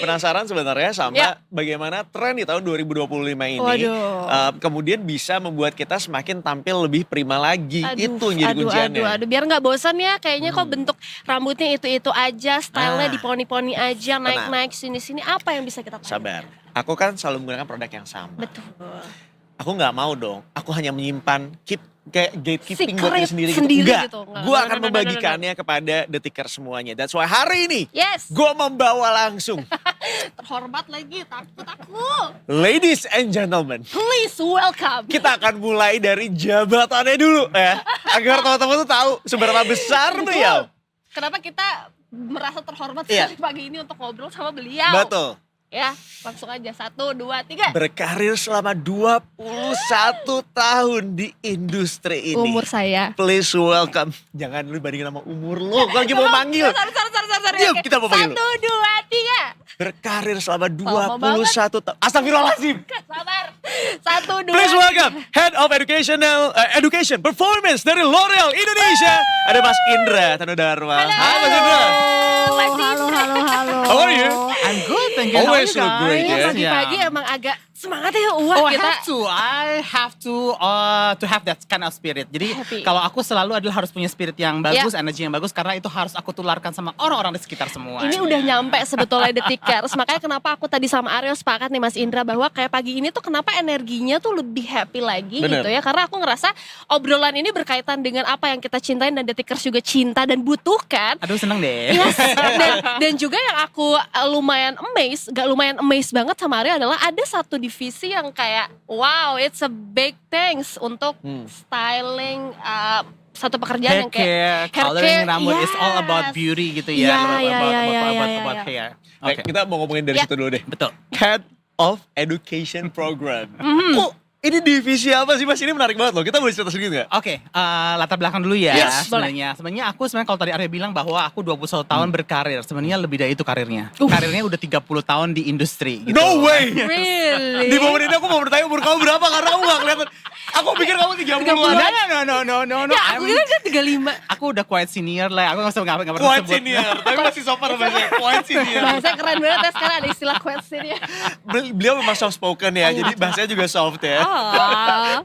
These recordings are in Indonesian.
lebih penasaran sebenarnya sama bagaimana tren di tahun 2025 ini kemudian bisa membuat kita semakin tampil lebih prima lagi. Itu yang jadi kunciannya. Aduh, biar nggak bosan ya. Kayaknya kok bentuk rambutnya itu aja, stylenya diponi-poni aja, naik-naik sini-sini. Apa yang bisa kita pakai? Sabar. Aku kan selalu menggunakan produk yang sama. Betul. Aku nggak mau dong. Aku hanya menyimpan kayak gatekeeping buat diri sendiri gitu. Enggak. Gue akan membagikannya kepada Detikers semuanya. That's why hari ini gue membawa langsung. Terhormat lagi, takut aku. Ladies and gentlemen, please welcome. Kita akan mulai dari jabatannya dulu ya. Agar teman-teman tuh tahu seberapa besar beliau. Kenapa kita merasa terhormat sekali pagi ini untuk ngobrol sama beliau. Betul. Ya, langsung aja. 1, 2, 3. Berkarir selama 21 tahun di industri ini. Umur saya. Please welcome. Jangan lu bandingin sama umur lu. Gue lagi mau manggil. Sorry. Yuk, kita mau panggil lu. 1, 2, 3. Berkarir selama 21 tahun. Astagfirullahaladzim. Sabar. 1, 2, Please welcome Head of Education Performance dari L'Oreal Indonesia. Ada Mas Indra Tanudarma. Halo Mas Indra. Halo. How are you? I'm good, thank you. Always look great, ya. Pagi-pagi emang agak semangat ya kita. I have to have that kind of spirit. Jadi kalau aku selalu adalah harus punya spirit yang bagus, energi yang bagus, karena itu harus aku tularkan sama orang-orang di sekitar semua. Ini udah nyampe sebetulnya Detikers. Makanya kenapa aku tadi sama Aryo sepakat nih Mas Indra bahwa kayak pagi ini tuh kenapa energinya tuh lebih happy lagi gitu ya. Karena aku ngerasa obrolan ini berkaitan dengan apa yang kita cintain dan Detikers juga cinta dan butuhkan. Aduh, seneng deh. Yes. Dan juga yang aku lumayan amazed banget sama Aryo adalah ada satu divisi yang kayak wow, it's a big things untuk styling satu pekerjaan yang kayak hair coloring rambut is all about beauty gitu ya. About hair. Okay. Kita mau ngomongin dari situ dulu deh. Betul. Head of Education Program. Kok ini divisi apa sih Mas? Ini menarik banget loh. Kita boleh cerita sedikit gak? Oke, latar belakang dulu ya. Sebenarnya aku kalau tadi Arya bilang bahwa aku 21 tahun berkarir. Sebenarnya lebih dari itu karirnya. Karirnya udah 30 tahun di industri gitu. No way. Really? Di momen ini aku mau bertanya umur kamu berapa karena aku gak kelihatan. Aku pikir kamu 30-an. No. Ya, aku kira kan 35. Aku udah quite senior lah. Aku gak pernah quite sebut. Senior. Tapi masih sopan bahasanya. Quite senior. Bahasa keren banget ya sekarang ada istilah quite senior. Beliau memang soft spoken ya. Jadi bahasanya juga soft ya.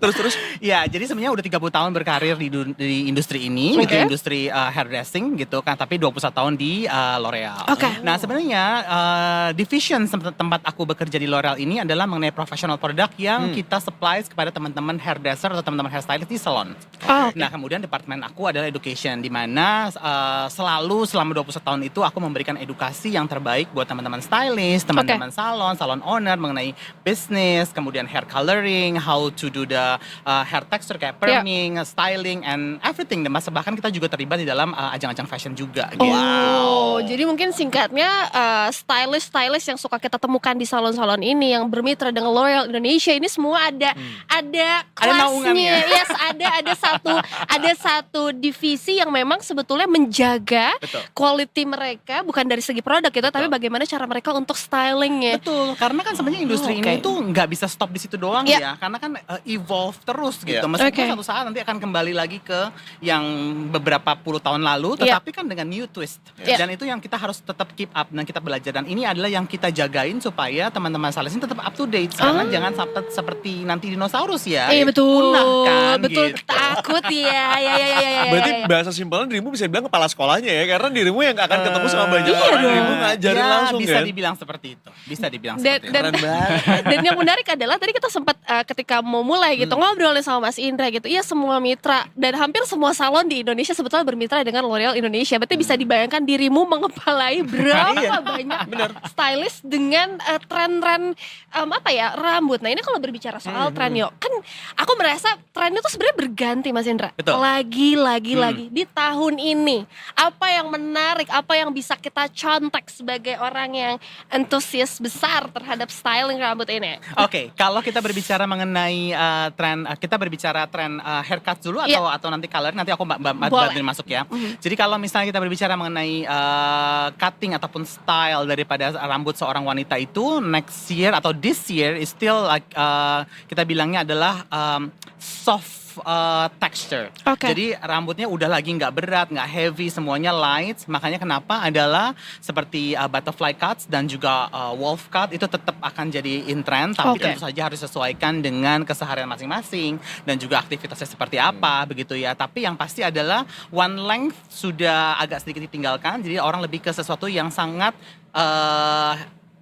Terus ya, jadi sebenarnya udah 30 tahun berkarir di industri ini, gitu, industri hairdressing gitu kan, tapi 21 tahun di L'Oreal. Nah, sebenarnya division tempat aku bekerja di L'Oreal ini adalah mengenai professional product yang kita supply kepada teman-teman hairdresser atau teman-teman hairstylist di salon. Nah, kemudian departemen aku adalah education, di mana selalu selama 21 tahun itu aku memberikan edukasi yang terbaik buat teman-teman stylist, teman-teman salon owner mengenai bisnis, kemudian hair coloring, how to do the hair texture kayak perming, styling and everything. Dan bahkan kita juga terlibat di dalam ajang-ajang fashion juga gitu. Jadi mungkin singkatnya stylist yang suka kita temukan di salon-salon ini yang bermitra dengan L'Oreal Indonesia ini semua ada kelasnya. Yes, ada satu divisi yang memang sebetulnya menjaga quality mereka bukan dari segi produk gitu, tapi bagaimana cara mereka untuk stylingnya. Betul, karena kan sebenarnya industri ini tuh nggak bisa stop di situ doang ya, karena kan evolve terus gitu. Meskipun satu saat nanti akan kembali lagi ke yang beberapa puluh tahun lalu, tetapi kan dengan new twist. Dan itu yang kita harus tetap keep up dan kita belajar. Dan ini adalah yang kita jagain supaya teman-teman stylist ini tetap up to date. Karena jangan sampai seperti nanti dinosaurus ya. Iya betul. Punah kan betul, gitu. takut ya. Berarti bahasa simpelnya dirimu bisa bilang kepala sekolahnya ya, karena dirimu yang akan ketemu sama banyak orang, dirimu ngajarin langsung bisa kan. dibilang seperti itu. Dan yang menarik adalah tadi kita sempat ketika mau mulai gitu ngobrolin sama Mas Indra gitu. Iya, semua mitra dan hampir semua salon di Indonesia sebetulnya bermitra dengan L'Oreal Indonesia. Berarti bisa dibayangkan dirimu mengepalai berapa banyak stylist dengan tren-tren rambut. Nah, ini kalau berbicara soal tren kan aku merasa trennya tuh sebenarnya berganti Mas Indra. Betul. Lagi di tahun ini. Apa yang menarik, apa yang bisa kita contek sebagai orang yang antusias besar terhadap styling rambut ini? Oke, kalau kita berbicara mengenai tren, kita berbicara tren haircut dulu atau nanti color, nanti aku bantuin masuk ya. Jadi kalau misalnya kita berbicara mengenai cutting ataupun style daripada rambut seorang wanita itu next year atau this year is still like kita bilangnya adalah soft texture. Okay. Jadi rambutnya udah lagi nggak berat, nggak heavy, semuanya light. Makanya kenapa adalah seperti butterfly cuts dan juga wolf cut itu tetap akan jadi in trend, tapi tentu saja harus sesuaikan dengan keseharian masing-masing dan juga aktivitasnya seperti apa begitu ya. Tapi yang pasti adalah one length sudah agak sedikit ditinggalkan. Jadi orang lebih ke sesuatu yang sangat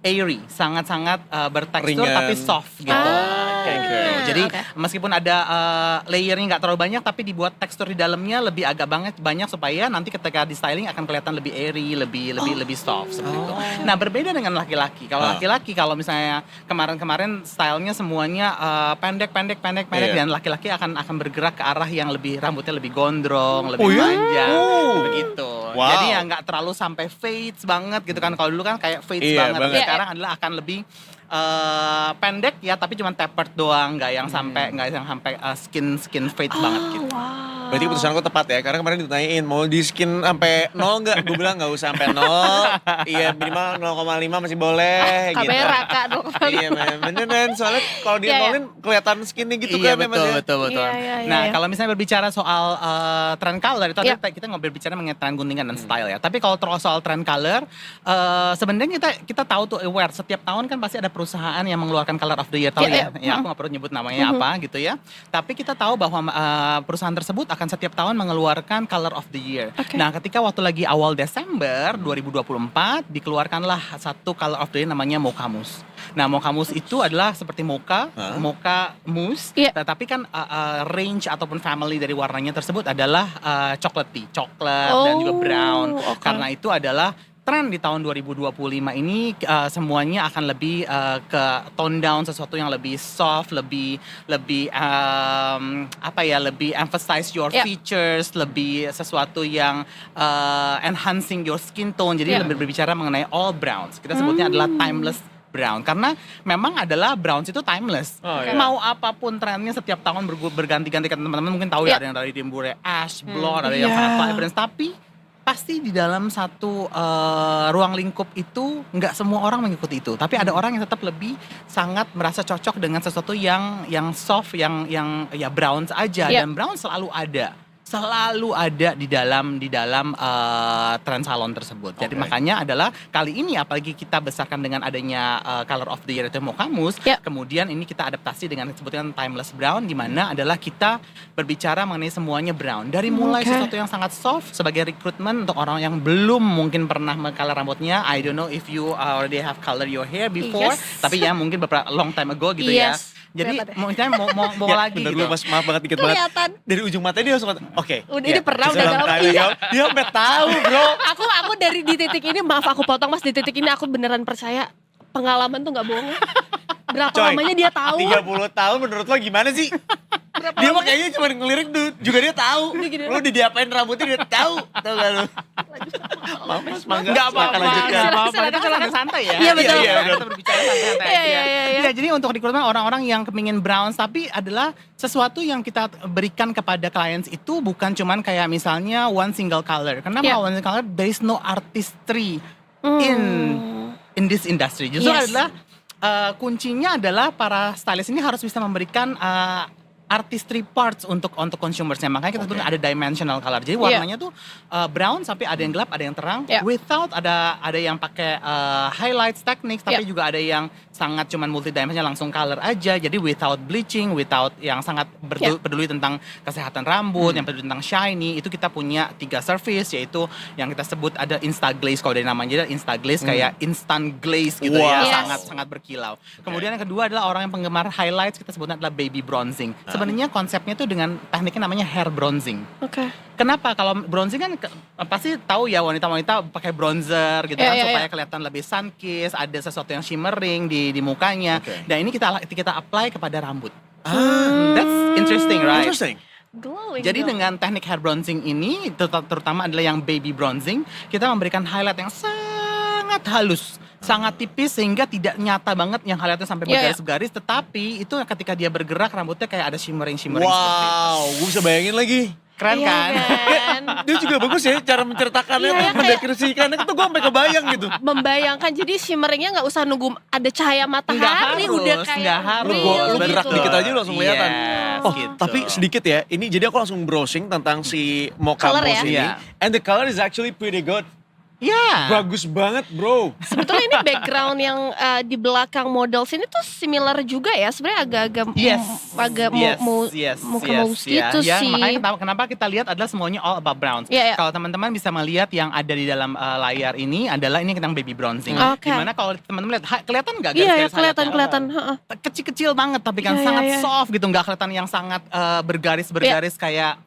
airy, sangat-sangat bertekstur tapi soft gitu. Kayak gitu. Jadi meskipun ada layernya nggak terlalu banyak, tapi dibuat tekstur di dalamnya lebih agak banyak supaya nanti ketika di styling akan kelihatan lebih airy, lebih soft seperti itu. Nah berbeda dengan laki-laki. Kalau laki-laki kalau misalnya kemarin setelnya semuanya pendek dan laki-laki akan bergerak ke arah yang lebih rambutnya lebih gondrong, lebih panjang, begitu. Jadi ya nggak terlalu sampai fades banget gitu kan. Kalau dulu kan kayak fades banget. Sekarang adalah akan lebih pendek ya, tapi cuma tapered doang, nggak yang sampai skin fade banget gitu. Berarti keputusan aku tepat ya, karena kemarin ditanyain mau di skin sampai 0 nggak? Gue bilang nggak usah sampai 0, iya minimal 0,5 masih boleh. Kamera gitu. Kak 0,5. Iya beneran, soalnya kalau di nolin kelihatan skinnya gitu iya, kan memang. Betul. Nah kalau misalnya berbicara soal trend color itu kita nggak berbicara mengenai trend guntingan dan style ya. Tapi kalau soal trend color, sebenarnya kita tahu tuh aware setiap tahun kan pasti ada perusahaan yang mengeluarkan color of the year, tahu ya? Ya aku nggak perlu nyebut namanya apa gitu ya. Tapi kita tahu bahwa perusahaan tersebut akan setiap tahun mengeluarkan color of the year. Nah, ketika waktu lagi awal Desember 2024 dikeluarkanlah satu color of the year namanya Mocha Mousse. Nah, Mocha Mousse itu adalah seperti mocha mousse, tetapi kan range ataupun family dari warnanya tersebut adalah chocolatey, coklat dan juga brown. Karena itu adalah tren di tahun 2025 ini semuanya akan lebih ke tone down, sesuatu yang lebih soft, lebih lebih emphasize your features, lebih sesuatu yang enhancing your skin tone. Jadi lebih berbicara mengenai all browns. Kita sebutnya adalah timeless brown, karena memang adalah browns itu timeless. Mau apapun trennya setiap tahun berganti-ganti, kan teman-teman mungkin tahu ya, ada yang dari Dimbure ash, blonde, ada yang sangat vibrant, tapi pasti di dalam satu ruang lingkup itu nggak semua orang mengikuti itu, tapi ada orang yang tetap lebih sangat merasa cocok dengan sesuatu yang soft, yang ya browns aja, dan brown selalu ada di dalam tren salon tersebut. Jadi makanya adalah kali ini apalagi kita besarkan dengan adanya color of the year itu Mocha Mousse, kemudian ini kita adaptasi dengan disebutkan timeless brown, di mana adalah kita berbicara mengenai semuanya brown. Dari mulai sesuatu yang sangat soft sebagai recruitment untuk orang yang belum mungkin pernah color rambutnya. I don't know if you already have color your hair before, tapi ya mungkin beberapa long time ago gitu ya. Jadi misalnya mau lagi bener, gitu. Lu maaf banget dikit banget. Dari ujung matanya dia langsung udah ini pernah udah tahu. Dia sampai tahu, Bro. Aku dari di titik ini, maaf aku potong Mas, di titik ini aku beneran percaya pengalaman tuh enggak bohong. Berapa lamanya dia tahu? 30 tahun menurut lo gimana sih? Dia mah kayaknya cuma ngelirik tuh, juga dia tahu. Lu diapain rambutnya dia tahu. Tahu gak lu? Enggak apa-apa. Kita kan santai ya. Iya betul. Kita berbicara santai-santai aja. Iya, jadi untuk recruitment orang-orang yang kepingin browns, tapi adalah sesuatu yang kita berikan kepada clients itu bukan cuman kayak misalnya one single color. Karena one single color, there is no artistry in this industry. Justru adalah kuncinya adalah para stylist ini harus bisa memberikan artistry parts untuk consumersnya. Makanya kita sebutnya ada dimensional color. Jadi warnanya tuh brown, tapi ada yang gelap, ada yang terang. Without ada yang pakai highlights techniques, tapi juga ada yang sangat cuman multidimensional, langsung color aja. Jadi without bleaching, without yang sangat peduli tentang kesehatan rambut, yang peduli tentang shiny. Itu kita punya 3 service, yaitu yang kita sebut ada Insta Glaze. Kalau dari namanya jadi Insta Glaze, kayak instant glaze gitu ya, sangat berkilau. Kemudian yang kedua adalah orang yang penggemar highlights, kita sebutnya adalah baby bronzing. Sebenarnya konsepnya tuh dengan tekniknya namanya hair bronzing. Kenapa? Kalau bronzing kan pasti tahu ya, wanita-wanita pakai bronzer gitu kan, supaya kelihatan lebih sun kiss, ada sesuatu yang shimmering di mukanya. Dan ini kita apply kepada rambut. That's interesting, right? Interesting. Jadi dengan teknik hair bronzing ini, terutama adalah yang baby bronzing, kita memberikan highlight yang sangat halus, sangat tipis, sehingga tidak nyata banget yang highlightnya sampai bergaris-garis, tetapi itu ketika dia bergerak rambutnya kayak ada shimmering seperti itu. Wow, gue bisa bayangin lagi. Keren Iya kan? kan? Dia juga bagus ya cara menceritakannya, Iya, tuh mendeskripsikannya tuh gue sampai kebayang gitu. Membayangkan jadi shimmeringnya nggak usah nunggu ada cahaya matahari Nggak udah harus, kayak nggak harus. real Lu gerak gitu. dikit aja lu langsung kelihatan. Yes, Oh, gitu. tapi sedikit ya. Ini jadi aku langsung browsing tentang si Mocha Color Mousse ya? ini. Iya. And the color is actually pretty good. Iya. Bagus banget, bro. Sebetulnya ini background yang di belakang model sini tuh similar juga ya. Sebenarnya agak-agak agak Mocha Mousse gitu ya, sih. Makanya kenapa kita lihat adalah semuanya all about browns. Iya, iya. Kalau teman-teman bisa melihat yang ada di dalam layar ini adalah ini yang baby bronzing. Oke. Dimana kalau teman-teman lihat kelihatan nggak Iya ya garis-garis kelihatan highlightnya? kelihatan. Heeh. Kecil-kecil banget tapi kan Iya, sangat iya. soft gitu, nggak kelihatan yang sangat bergaris-bergaris kayak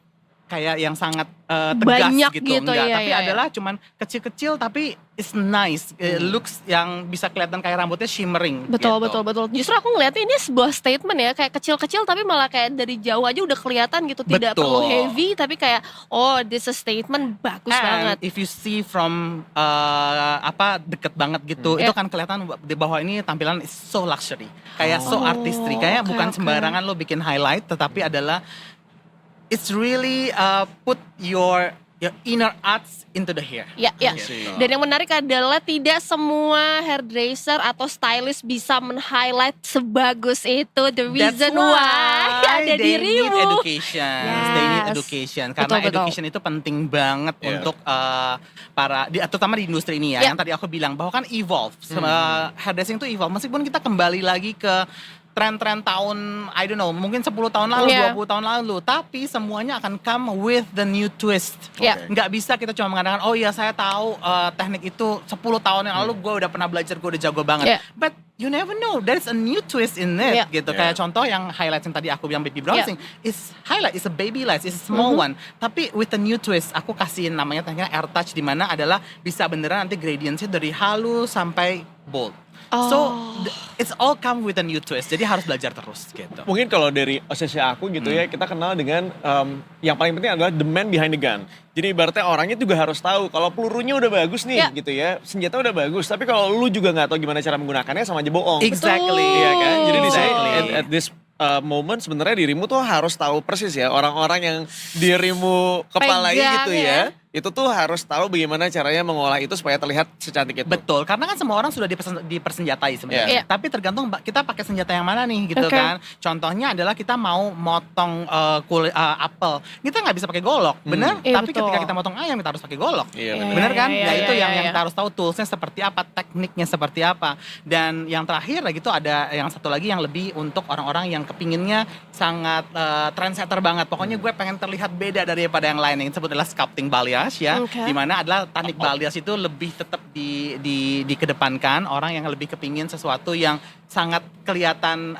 yang sangat tegas Banyak gitu, gitu, enggak. iya, Tapi iya, adalah cuman kecil-kecil tapi it's nice, looks yang bisa kelihatan kayak rambutnya shimmering. Betul gitu. betul betul. Justru aku ngeliatnya ini sebuah statement ya, kayak kecil-kecil tapi malah kayak dari jauh aja udah kelihatan gitu, tidak Betul. perlu heavy tapi kayak oh this is a statement bagus And banget. if you see from deket banget gitu, itu kan kelihatan di bawah ini tampilan is so luxury, kayak so artistry, kayak oke, bukan oke. sembarangan lo bikin highlight, tetapi adalah it's really put your inner arts into the hair. Ya, ya. Gitu. Dan yang menarik adalah tidak semua hairdresser atau stylist bisa men-highlight sebagus itu. The That's reason why ada they need dirimu. education. They need Yes. education. Karena Betul, betul. education itu penting banget Yeah. untuk terutama di industri ini ya. Yeah. Yang tadi aku bilang bahwa kan evolve. Hairdressing itu evolve. Meskipun kita kembali lagi ke tren-tren tahun, I don't know, mungkin 10 tahun lalu, Yeah. 20 tahun lalu. Tapi semuanya akan come with the new twist. Yeah. Nggak bisa kita cuma mengatakan, oh iya saya tahu teknik itu 10 tahun yang lalu gue udah pernah belajar, gue udah jago banget. Yeah. But you never know, there's a new twist in it Yeah. gitu. Yeah. Kayak contoh yang highlights yang tadi aku bilang baby bronzing, is highlight, is a baby light, is a small one. Tapi with a new twist, aku kasihin namanya tekniknya air touch, di mana adalah bisa beneran nanti gradientsnya dari halus sampai bold. So it's all come with a new twist. Jadi harus belajar terus gitu. Mungkin kalau dari OCC aku gitu ya, kita kenal dengan yang paling penting adalah the man behind the gun. Jadi ibaratnya orangnya juga harus tahu kalau pelurunya udah bagus nih Yeah. gitu ya, senjata udah bagus. Tapi kalau lu juga nggak tahu gimana cara menggunakannya, sama aja bohong. Exactly. Iya kan? Jadi di sini Exactly. at this moment sebenarnya dirimu tuh harus tahu persis ya, orang-orang yang dirimu kepalai Pegang gitu ya. Itu tuh harus tahu bagaimana caranya mengolah itu supaya terlihat secantik itu. Betul, karena kan semua orang sudah dipersenjatai sebenarnya. Yeah. Tapi tergantung kita pakai senjata yang mana nih gitu Oke. kan. Contohnya adalah kita mau motong apel, kita nggak bisa pakai golok, bener? Iya, Tapi betul. ketika kita motong ayam kita harus pakai golok. Iya, Iya, benar. Bener kan? iya, Nah iya, itu iya, yang iya. kita harus tahu toolsnya seperti apa, tekniknya seperti apa. Dan yang terakhir lagi itu ada yang satu lagi yang lebih untuk orang-orang yang kepinginnya sangat trendsetter banget. Pokoknya gue pengen terlihat beda daripada yang lain, yang disebut adalah sculpting balayage ya. Oke. Dimana adalah teknik balayage itu lebih tetap dikedepankan. Orang yang lebih kepingin sesuatu yang sangat kelihatan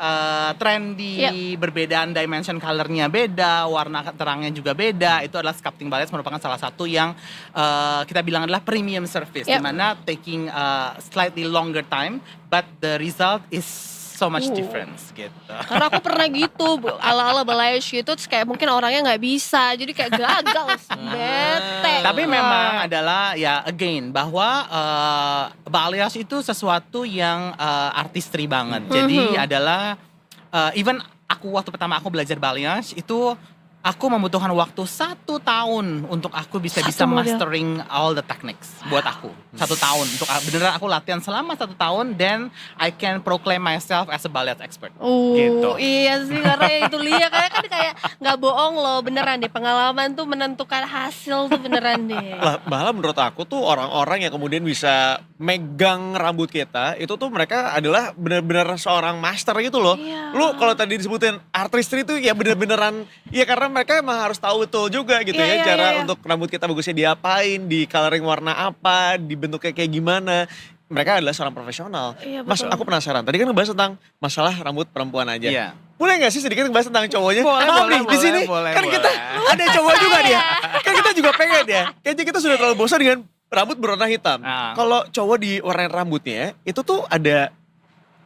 trendy, berbedaan dimension colornya beda, warna terangnya juga beda. Itu adalah sculpting balayage, merupakan salah satu yang kita bilang adalah premium service, Yep. dimana taking slightly longer time, but the result is so much difference gitu. Karena aku pernah gitu, ala-ala balayage gitu, terus kayak mungkin orangnya nggak bisa, jadi kayak gagal, bete. Tapi memang adalah ya again bahwa balayage itu sesuatu yang artistry banget. Jadi adalah even aku waktu pertama aku belajar balayage itu aku membutuhkan waktu 1 tahun untuk aku bisa Satu model. mastering all the techniques buat aku. 1 tahun untuk beneran aku latihan selama 1 tahun, then I can proclaim myself as a ballet expert. Gitu. Iya sih, karena itu Lia kayak nggak bohong loh, beneran deh, pengalaman tuh menentukan hasil tuh beneran deh. Lah, malah menurut aku tuh orang-orang yang kemudian bisa megang rambut kita, itu tuh mereka adalah benar-benar seorang master gitu loh. Iya. Lu kalau tadi disebutin artistry itu ya bener-beneran, ya karena mereka emang harus tahu betul juga gitu Iya, ya, iya, cara iya. untuk rambut kita bagusnya diapain, di coloring warna apa, dibentuknya kayak gimana. Mereka adalah seorang profesional. Iya, Mas, betul. aku penasaran, tadi kan ngebahas tentang masalah rambut perempuan aja. Iya. Boleh gak sih sedikit ngebahas tentang cowoknya? Boleh, Maaf boleh, nih, di sini boleh, kan boleh. kita ada cowok juga dia. Kan kita juga pengen ya. Kayaknya kita sudah terlalu bosan dengan rambut berwarna hitam. Ah. Kalau cowok diwarnain rambutnya, itu tuh ada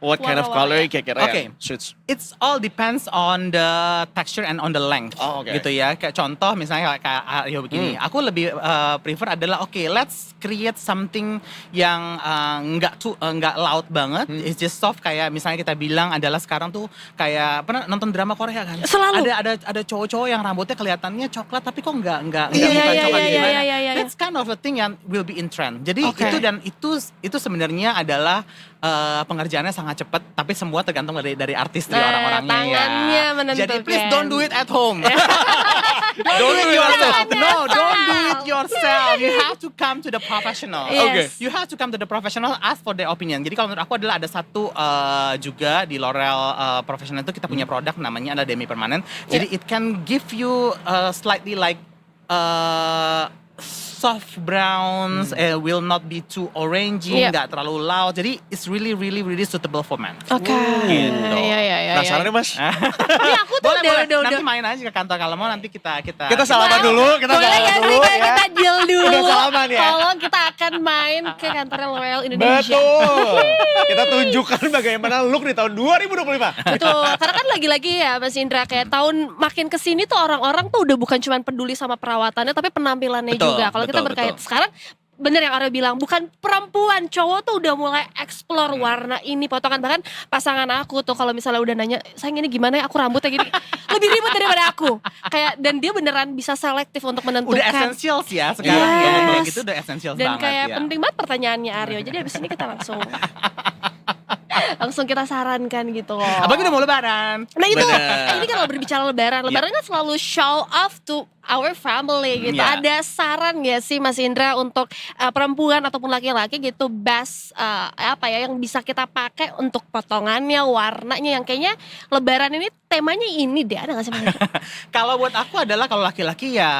what kind of color kira-kira Okay. suits? It's all depends on the texture and on the length, gitu ya. Kayak contoh misalnya kayak Aryo begini, aku lebih prefer adalah let's create something yang nggak loud banget, it's just soft. Kayak misalnya kita bilang adalah sekarang tuh kayak pernah nonton drama Korea kan? Selalu. Ada cowok-cowok yang rambutnya kelihatannya coklat tapi kok nggak Iya, bukan iya, coklat iya, gimana. iya, iya. That's kind of a thing yang will be in trend. Jadi itu sebenarnya adalah pengerjaannya sangat cepat, tapi semua tergantung dari artis, dari orang-orangnya tangannya ya. menentukan. Jadi please don't do it at home. Don't do it yourself. No, don't do it yourself. You have to come to the professional. Yes. Okay. You have to come to the professional, ask for their opinion. Jadi kalau menurut aku adalah ada satu juga di L'Oreal Professional itu kita punya produk namanya adalah Demi Permanent. Jadi it can give you slightly like soft browns, will not be too orangey, nggak terlalu loud. Jadi it's really suitable for men. Oke. Gitu. Iya. Penasaran nih Mas? Ini aku tuh Boleh. udah. Nanti main aja ke kantor kalau mau, nanti kita salaman dulu, kita Boleh salaman gak dulu sih ya. kita deal dulu. Udah salaman ya? Tolong kita akan main ke kantornya L'Oreal Indonesia. Betul. Kita tunjukkan bagaimana look di tahun 2025. Betul, karena kan lagi-lagi ya Mas Indra, kayak tahun makin kesini tuh orang-orang tuh udah bukan cuma peduli sama perawatannya tapi penampilannya juga. Kalau kita berkait sekarang, bener yang Aryo bilang, bukan perempuan, cowok tuh udah mulai explore warna ini, potongan. Bahkan pasangan aku tuh kalau misalnya udah nanya, sayang ini gimana ya, aku rambutnya gini, lebih ribet daripada aku. Kayak, dan dia beneran bisa selektif untuk menentukan. Udah essentials ya sekarang. Kayak gitu udah essentials dan banget. Dan kayak ya. penting banget pertanyaannya Aryo. Jadi abis ini kita langsung kita sarankan gitu loh. Apalagi udah mau lebaran. Nah itu, ini kan kalau berbicara lebaran kan selalu show off to our family gitu. Ada saran gak sih Mas Indra untuk perempuan ataupun laki-laki gitu, best yang bisa kita pakai untuk potongannya, warnanya yang kayaknya lebaran ini temanya ini deh, ada gak sih Mas Indra? Kalau buat aku adalah kalau laki-laki ya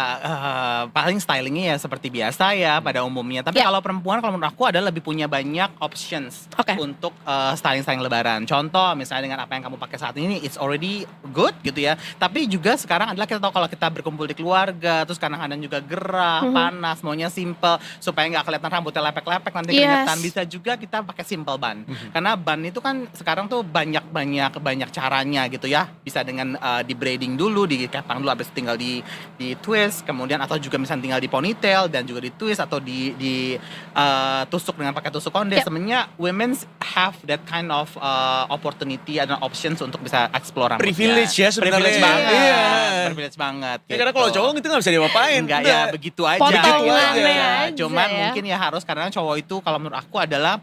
paling stylingnya ya seperti biasa ya pada umumnya. Tapi kalau perempuan, kalau menurut aku adalah lebih punya banyak options untuk styling lebaran. Contoh misalnya dengan apa yang kamu pakai saat ini, it's already good gitu ya. Tapi juga sekarang adalah kita tahu kalau kita berkumpul di keluarga, terus kadang-kadang juga gerah, panas, maunya simple supaya nggak kelihatan rambutnya lepek-lepek nanti keringetan. Bisa juga kita pakai simple bun. Karena bun itu kan sekarang tuh banyak caranya gitu ya. Bisa dengan di braiding dulu, dikepang dulu, habis tinggal di twist, kemudian atau juga misalnya tinggal di ponytail dan juga di twist atau di tusuk dengan pakai tusuk konde. Sebenarnya women have that kind of opportunity dan options untuk bisa explore rambutnya. Privilege ya sebenarnya. Privilege banget. Ya, karena kalau cowok itu nggak bisa diapain. Enggak ya, begitu aja. Potongannya aja. Cuman mungkin ya harus, karena cowok itu kalau menurut aku adalah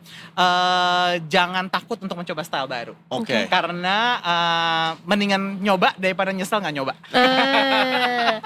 jangan takut untuk mencoba style baru. Oke. Karena mendingan nyoba daripada nyesel nggak nyoba.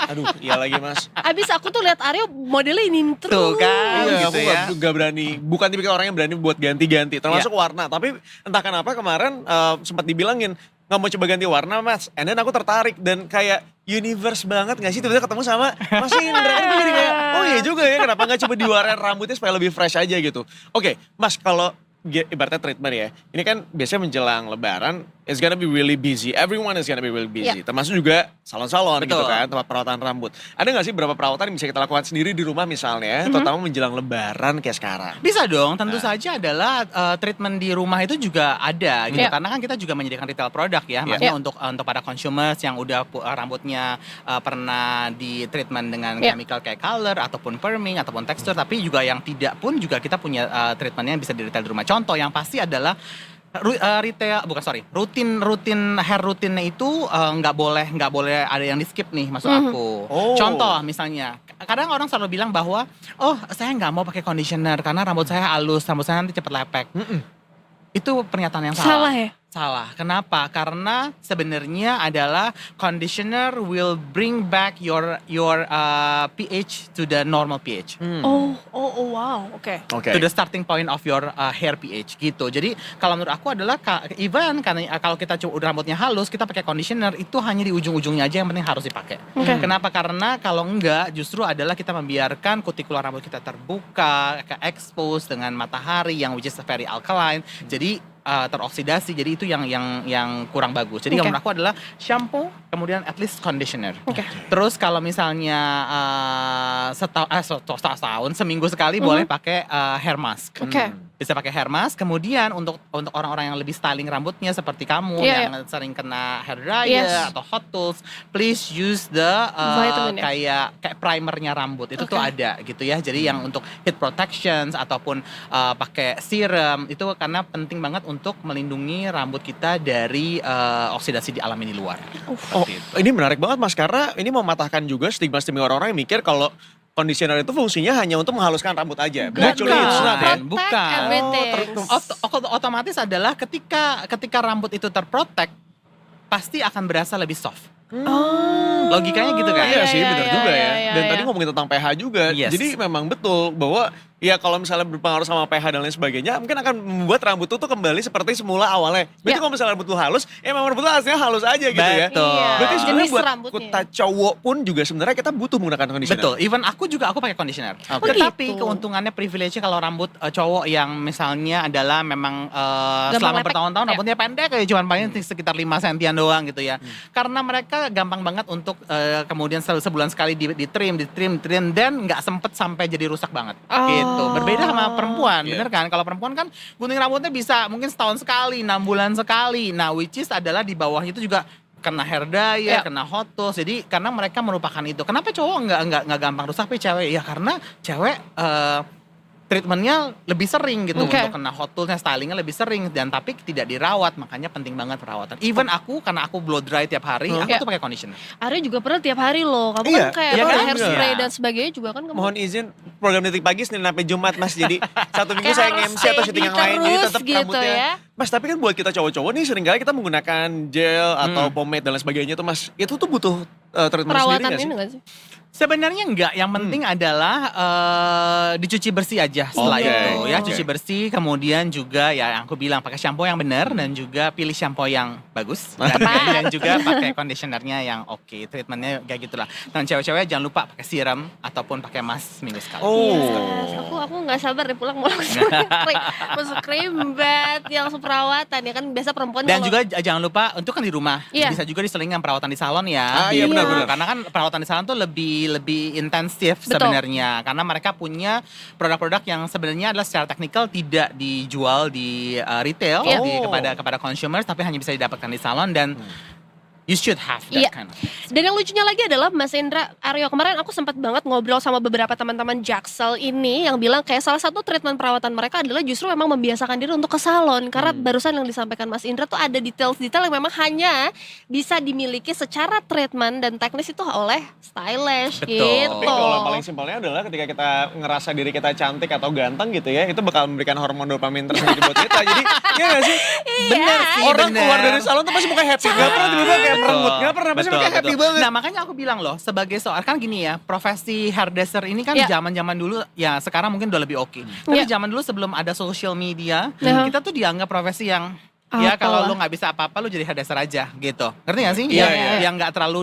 Aduh, iya lagi Mas. Abis aku tuh lihat Aryo modelnya ini terus. Tuh kan. Iya, gitu aku gak berani. Bukan tipikal orang yang berani buat ganti-ganti. Termasuk warna. Tapi entah kenapa kemarin sempat dibilangin, gak mau coba ganti warna Mas. And then aku tertarik. Dan kayak universe banget gak sih? Tiba-tiba ketemu sama Mas Indra. Kan gue jadi kayak, oh iya juga ya. Kenapa gak coba diwarnain rambutnya supaya lebih fresh aja gitu. Oke, Mas, kalau ibaratnya treatment ya. Ini kan biasanya menjelang lebaran, it's gonna be really busy. Everyone is gonna be really busy. Termasuk juga salon-salon gitu kan, tempat perawatan rambut. Ada gak sih beberapa perawatan yang bisa kita lakukan sendiri di rumah misalnya, terutama menjelang lebaran kayak sekarang? Bisa dong, tentu saja adalah treatment di rumah itu juga ada gitu. Karena kan kita juga menyediakan retail produk ya. Maksudnya untuk para consumers yang udah rambutnya pernah di treatment dengan chemical kayak color ataupun firming ataupun tekstur. Tapi juga yang tidak pun juga kita punya treatmentnya yang bisa di retail di rumah. Contoh yang pasti adalah rutin hair rutinnya itu nggak boleh ada yang di skip nih, maksud aku. Contoh misalnya, kadang orang selalu bilang bahwa saya nggak mau pakai conditioner karena rambut saya halus, rambut saya nanti cepet lepek. Itu pernyataan yang salah. Salah ya? Salah. Kenapa? Karena sebenarnya adalah conditioner will bring back your pH to the normal pH. Wow, oke. To the starting point of your hair pH gitu. Jadi kalau menurut aku adalah even karena kalau kita udah rambutnya halus, kita pakai conditioner itu hanya di ujung-ujungnya aja yang penting harus dipakai. Kenapa? Karena kalau enggak justru adalah kita membiarkan kutikular rambut kita terbuka, expose dengan matahari yang which is very alkaline. Jadi teroksidasi, jadi itu yang kurang bagus. Jadi kalau menurut aku adalah shampoo, kemudian at least conditioner. Terus kalau misalnya setahun seminggu sekali boleh pakai hair mask. bisa pakai hair mask. Kemudian untuk orang-orang yang lebih styling rambutnya seperti kamu yang sering kena hair dryer atau hot tools, please use the kayak primernya rambut itu tuh ada gitu ya. Jadi yang untuk heat protections ataupun pakai serum itu karena penting banget untuk melindungi rambut kita dari oksidasi di alam ini luar. Ini menarik banget Mas, karena ini mematahkan juga stigma-stigma orang-orang yang mikir kalau conditioner itu fungsinya hanya untuk menghaluskan rambut aja. Bukan. Otomatis adalah ketika rambut itu terprotek, pasti akan berasa lebih soft. Logikanya gitu kan? Iya sih, benar juga ya. Dan tadi ngomongin tentang pH juga. Jadi memang betul bahwa ya kalau misalnya berpengaruh sama pH dan lain sebagainya, mungkin akan membuat rambut itu kembali seperti semula awalnya. Berarti kalau misalnya rambut lu halus, memang rambut lu hasilnya halus aja gitu ya. Berarti sebenarnya buat kita cowok pun juga sebenarnya kita butuh menggunakan conditioner. Betul, even aku pakai conditioner. Tetapi keuntungannya privilege kalau rambut cowok yang misalnya adalah memang selama bertahun-tahun rambutnya pendek kayak cuma paling sekitar 5 sentian doang gitu ya. Karena mereka gampang banget untuk kemudian sebulan sekali di trim dan nggak sempet sampai jadi rusak banget. Gitu. Berbeda sama perempuan, bener kan? Kalau perempuan kan gunting rambutnya bisa mungkin setahun sekali, 6 bulan sekali. Nah, which is adalah di bawah itu juga kena hair dryer, kena hot tools. Jadi karena mereka merupakan itu. Kenapa cowok nggak gampang rusak tapi cewek? Ya karena cewek treatmentnya lebih sering gitu untuk kena hot toolsnya, stylingnya lebih sering dan tapi tidak dirawat, makanya penting banget perawatan. Even aku karena aku blow dry tiap hari, aku tuh pakai conditioner. Arya juga pernah tiap hari loh. Kamu kan kayak hairspray dan sebagainya juga kan kamu. Mohon izin program Detik Pagi Senin sampai Jumat Mas, jadi satu minggu saya nge-MC atau syuting yang lain jadi tetap gitu rambutnya. Ya. Mas, tapi kan buat kita cowok-cowok nih seringkali kita menggunakan gel atau pomade dan lain sebagainya tuh Mas. Itu tuh butuh treatment perawatan sendiri ini gak sih? Sebenarnya enggak, yang penting adalah dicuci bersih aja setelah itu ya, cuci bersih, kemudian juga ya yang aku bilang pakai shampoo yang benar dan juga pilih shampoo yang bagus dan juga pakai conditionernya yang oke, treatmentnya kayak gitulah. Dan cewek-cewek jangan lupa pakai serum ataupun pakai mask seminggu sekali. Aku nggak sabar deh pulang mau langsung masuk cream bath yang langsung perawatan ya kan biasa perempuan. Dan juga jangan lupa untuk kan di rumah bisa juga diselingkan perawatan di salon ya. Iya benar-benar. Karena kan perawatan di salon tuh lebih intensif sebenarnya karena mereka punya produk-produk yang sebenarnya adalah secara teknikal tidak dijual di retail kepada consumers tapi hanya bisa didapatkan di salon dan you should have that kind of thing. Dan yang lucunya lagi adalah Mas Indra, Aryo, kemarin aku sempat banget ngobrol sama beberapa teman-teman Jaksel ini yang bilang kayak salah satu treatment perawatan mereka adalah justru memang membiasakan diri untuk ke salon. Karena barusan yang disampaikan Mas Indra tuh ada detail-detail yang memang hanya bisa dimiliki secara treatment dan teknis itu oleh stylish gitu. Tapi kalau paling simpelnya adalah ketika kita ngerasa diri kita cantik atau ganteng gitu ya, itu bakal memberikan hormon dopamin tersendiri buat kita. Jadi iya gak sih? Bener sih. Orang keluar dari salon tuh pasti muka happy. Gak pernah tiba-tiba kayak merenggut, gak pernah, pasti mereka happy banget. Nah makanya aku bilang loh, sebagai seorang kan gini ya, profesi hairdresser ini kan zaman-zaman dulu, ya sekarang mungkin udah lebih oke. Tapi zaman dulu sebelum ada social media, kita tuh dianggap profesi yang ya kalau lu gak bisa apa-apa lu jadi hairdresser aja gitu. Ngerti gak sih? Yang gak terlalu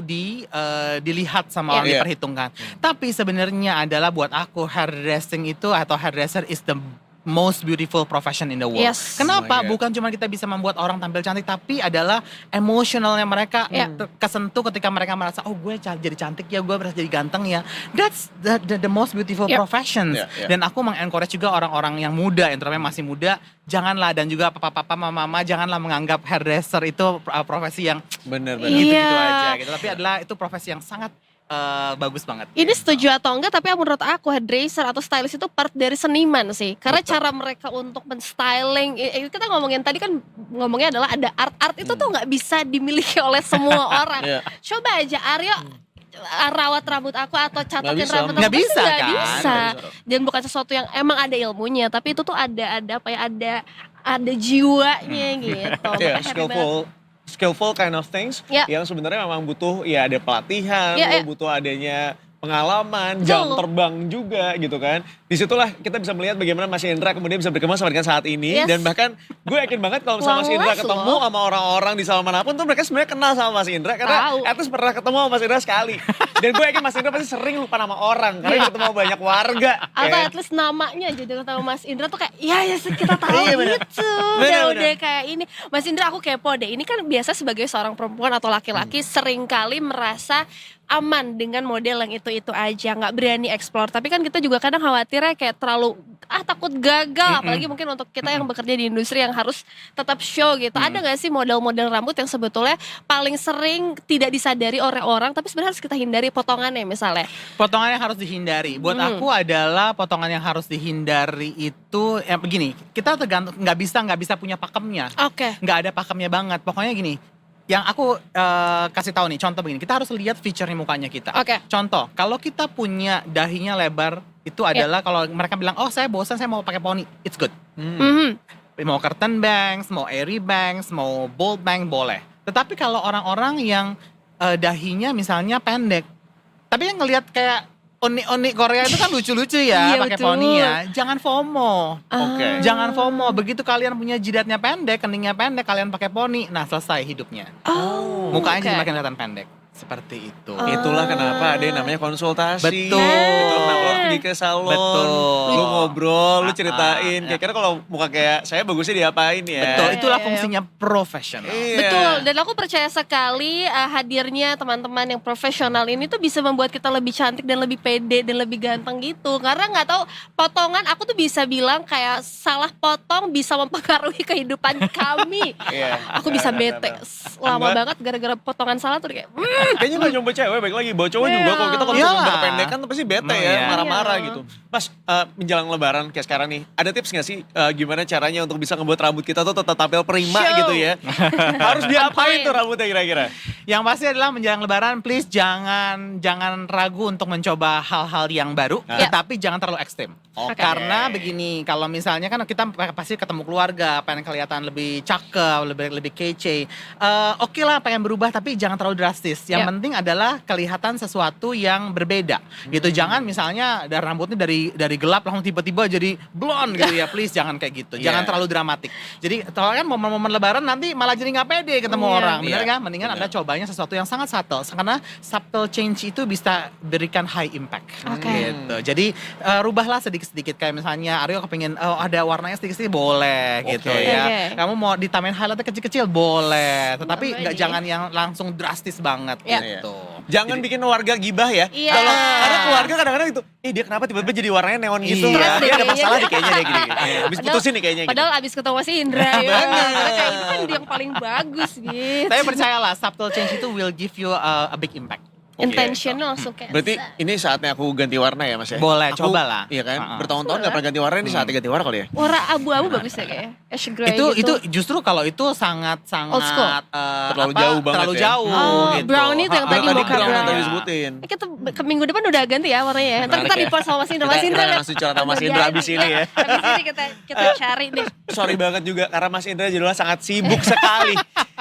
dilihat sama orang, diperhitungkan. Tapi sebenarnya adalah buat aku hairdressing itu atau hairdresser is the most beautiful profession in the world. Kenapa? Bukan cuma kita bisa membuat orang tampil cantik, tapi adalah emosionalnya mereka kesentuh ketika mereka merasa, oh gue jadi cantik ya, gue berasa jadi ganteng ya. That's the most beautiful profession. Dan aku mengencourage juga orang-orang yang muda, yang terutama masih muda, janganlah, dan juga papa-papa, mama-mama, janganlah menganggap hairdresser itu profesi yang gitu-gitu aja gitu. Tapi adalah itu profesi yang sangat bagus banget. Ini setuju atau enggak, tapi menurut aku hairdresser atau stylist itu part dari seniman sih. Karena cara mereka untuk men-styling, kita ngomongin tadi kan ngomongnya adalah ada art itu tuh nggak bisa dimiliki oleh semua orang. Coba aja Aryo rawat rambut aku atau catakin rambut aku, nggak bisa kan? Bisa. Dan bukan sesuatu yang emang ada ilmunya, tapi itu tuh ada apa ya, ada jiwanya gitu. Skillful kind of things yang sebenarnya memang butuh ya ada pelatihan, butuh adanya pengalaman, jam terbang juga gitu kan. Disitulah kita bisa melihat bagaimana Mas Indra kemudian bisa berkembang sampai dengan saat ini. Dan bahkan gue yakin banget kalau misalnya Mas Indra ketemu sama orang-orang di salon manapun tuh mereka sebenarnya kenal sama Mas Indra. Karena at least pernah ketemu sama Mas Indra sekali. Dan gue yakin Mas Indra pasti sering lupa nama orang karena ketemu banyak warga. Atau at least namanya jadi ketemu Mas Indra tuh kayak ya kita tahu gitu. Udah kayak ini. Mas Indra aku kepo deh. Ini kan biasa sebagai seorang perempuan atau laki-laki seringkali merasa aman dengan model yang itu aja, nggak berani explore. Tapi kan kita juga kadang khawatirnya kayak terlalu takut gagal, apalagi mungkin untuk kita yang bekerja di industri yang harus tetap show gitu. Ada nggak sih model-model rambut yang sebetulnya paling sering tidak disadari oleh orang, tapi sebenarnya harus kita hindari potongannya misalnya? Potongan yang harus dihindari. Buat aku adalah potongan yang harus dihindari itu begini. Kita tergantung nggak bisa punya pakemnya. Oke. Nggak ada pakemnya banget. Pokoknya gini. Yang aku kasih tahu nih, contoh begini, kita harus lihat feature-nya mukanya kita. Oke. Contoh, kalau kita punya dahinya lebar, itu adalah kalau mereka bilang, oh saya bosan, saya mau pakai poni, it's good. Mau curtain bangs, mau airy bangs, mau bold bang, boleh. Tetapi kalau orang-orang yang dahinya misalnya pendek, tapi yang ngelihat kayak oni-oni Korea itu kan lucu-lucu ya, Iya, pakai betul. poni ya. Jangan FOMO. Oke. Jangan FOMO. Begitu kalian punya jidatnya pendek, keningnya pendek, kalian pakai poni, nah selesai hidupnya. Mukanya oke. jadi makin kelihatan pendek. Seperti itu. Itulah kenapa ada yang namanya konsultasi. Betul. Itu kenapa lo pergi ke salon. Betul. Lu ngobrol, lu ceritain. Kira-kira kalau muka kayak saya bagusnya diapain ya? Betul, itulah Iya. fungsinya profesional. Iya. Betul, dan aku percaya sekali hadirnya teman-teman yang profesional ini tuh bisa membuat kita lebih cantik dan lebih pede dan lebih ganteng gitu. Karena nggak tahu potongan, aku tuh bisa bilang kayak salah potong bisa mempengaruhi kehidupan kami. Iya. Aku bisa bete lama Enggak. banget gara-gara potongan salah tuh kayak Kayaknya gak cuma cewek, baik lagi bawa cowok juga. Kalau kita kalau Iyalah. udah kependekan tuh pasti bete ya, Iya. marah-marah Iya. gitu. Mas, menjelang lebaran kayak sekarang nih, ada tips gak sih gimana caranya untuk bisa ngebuat rambut kita tuh tetap tampil prima Show. gitu ya? Harus diapain point. tuh rambutnya kira-kira? Yang pasti adalah menjelang lebaran, please jangan ragu untuk mencoba hal-hal yang baru, Ya. tetapi jangan terlalu ekstrim. Oke. Karena begini, kalau misalnya kan kita pasti ketemu keluarga, pengen kelihatan lebih cakep, lebih kece. Oke lah pengen berubah, tapi jangan terlalu drastis. Yang Ya. penting adalah kelihatan sesuatu yang berbeda. Gitu, jangan misalnya dari rambutnya dari gelap langsung tiba-tiba jadi blonde gitu ya. Please jangan kayak gitu. Jangan Iya. terlalu dramatik. Jadi kalau kan momen-momen lebaran nanti malah jadi nggak pede ketemu Iya. orang. Bener Iya, kan? Mendingan bener. Anda cobanya sesuatu yang sangat subtle. Karena subtle change itu bisa berikan high impact. Oke. Gitu. Jadi rubahlah sedikit-sedikit. Kayak misalnya Aryo kepingin ada warnanya sedikit-sedikit boleh gitu Oke. ya. Oke. Kamu mau ditambahin highlightnya kecil-kecil boleh. Tetapi Boleh. jangan yang langsung drastis banget Iya. gitu. Jangan bikin warga gibah ya. Iya. Kalau karena keluarga kadang-kadang itu, dia kenapa tiba-tiba jadi warnanya neon gitu. Iya. Ya? Stres deh Dia ada kayaknya. masalah nih kayaknya deh gini. Habis Padahal- putusin nih kayaknya gitu. Padahal abis ketemu si Indra ya. Bener. Karena kayak itu kan yang paling bagus gitu. Tapi percayalah, subtle change itu will give you a big impact. Intentional langsung kayak Berarti ini saatnya aku ganti warna ya Mas ya? Boleh, Aku- cobalah. Iya kan? Ha-ha. Bertahun-tahun gak pernah ganti warna, ini saatnya ganti warna kali ya? warna abu-abu bagus ya kayaknya. Ash grey Itu gitu. justru kalau itu sangat Old school. Terlalu jauh banget terlalu ya. jauh Oh, gitu. brownie itu yang Ha-ha. tadi Tadi mocha brown yang brown. tadi disebutin. Kita ke minggu depan udah ganti ya warnanya ya. Ntar Menarik kita ya. report sama Mas Indra. Mas Kita Indra langsung curhat sama Mas Indra abis ini ya. Abis ini kita cari deh. Sorry banget juga karena Mas Indra jelas sangat sibuk sekali.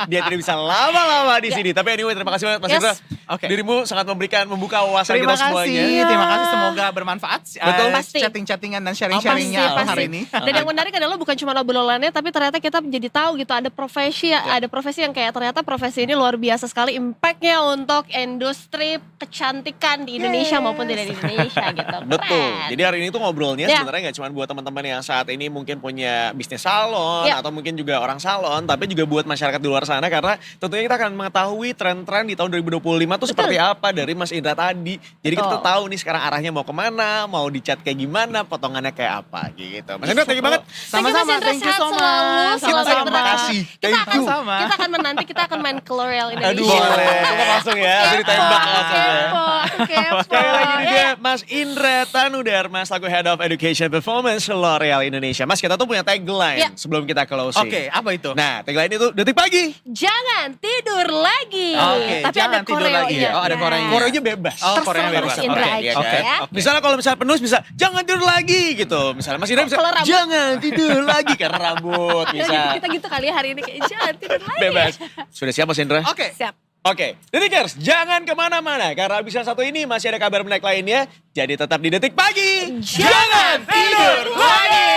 Dia tidak bisa lama-lama di sini. Tapi anyway terima kasih banget Mas Yes. Indra. Oke. Dirimu sangat membuka wawasan Terima kita semuanya. kasih, terima kasih, semoga bermanfaat. Betul. Pasti. Chatting-chattingan dan Pasti, sharing-sharingnya pasti. hari ini. Dan yang menarik adalah bukan cuma obrolannya, tapi ternyata kita jadi tahu gitu ada profesi, ada profesi yang kayak ternyata profesi ini luar biasa sekali impactnya untuk industri kecantikan di Indonesia maupun tidak di Indonesia gitu. Betul. Keren. Jadi hari ini tuh ngobrolnya Ya. sebenarnya nggak cuma buat teman-teman yang saat ini mungkin punya bisnis salon Ya. atau mungkin juga orang salon, tapi juga buat masyarakat di luar sana karena tentunya kita akan mengetahui tren-tren di tahun 2025 tuh seperti apa dari Mas Indra tadi. Jadi kita tuh Betul. tahu nih sekarang arahnya mau kemana, mau dicat kayak gimana, potongannya kayak apa gitu. Mas Indra, thank you banget. Sama-sama, Thank you, Mas Indra. thank you Sehat so selalu. much. Selalu Sama-sama. berterima Makasih. Kita Thank akan, you. Sama. kita akan menanti, kita akan main ke L'Oreal Indonesia. Aduh, boleh. Kita langsung ya, Kepo, ditembak langsung ya. kepo. Sekali lagi ini Ya. dia Mas Indra Tanudharma selaku Head of Education Performance L'Oreal Indonesia. Mas, kita tuh punya tagline Ya. sebelum kita closing. Oke, apa itu? Nah, tagline itu detik pagi. Jangan tidur lagi. Oke, Tapi jangan ada tidur lagi koreonya. ya. Oh, ada koreonya. Koreonya bebas. Oh, Terserah Koreanya bebas. Mas Indra Oke, aja oke, ya. oke. Misalnya kalau misalnya penuh bisa jangan tidur lagi gitu. Misalnya Mas Indra bisa Kalau rambut- jangan tidur lagi karena rambut Ya, bisa. kita gitu kali ya hari ini kayak jangan tidur lagi. Bebas. Sudah siap Mas Indra? Oke. Siap. Oke, Detikers, jangan kemana-mana karena abis yang satu ini masih ada kabar menarik lainnya. Jadi tetap di Detik Pagi. Jangan tidur lagi.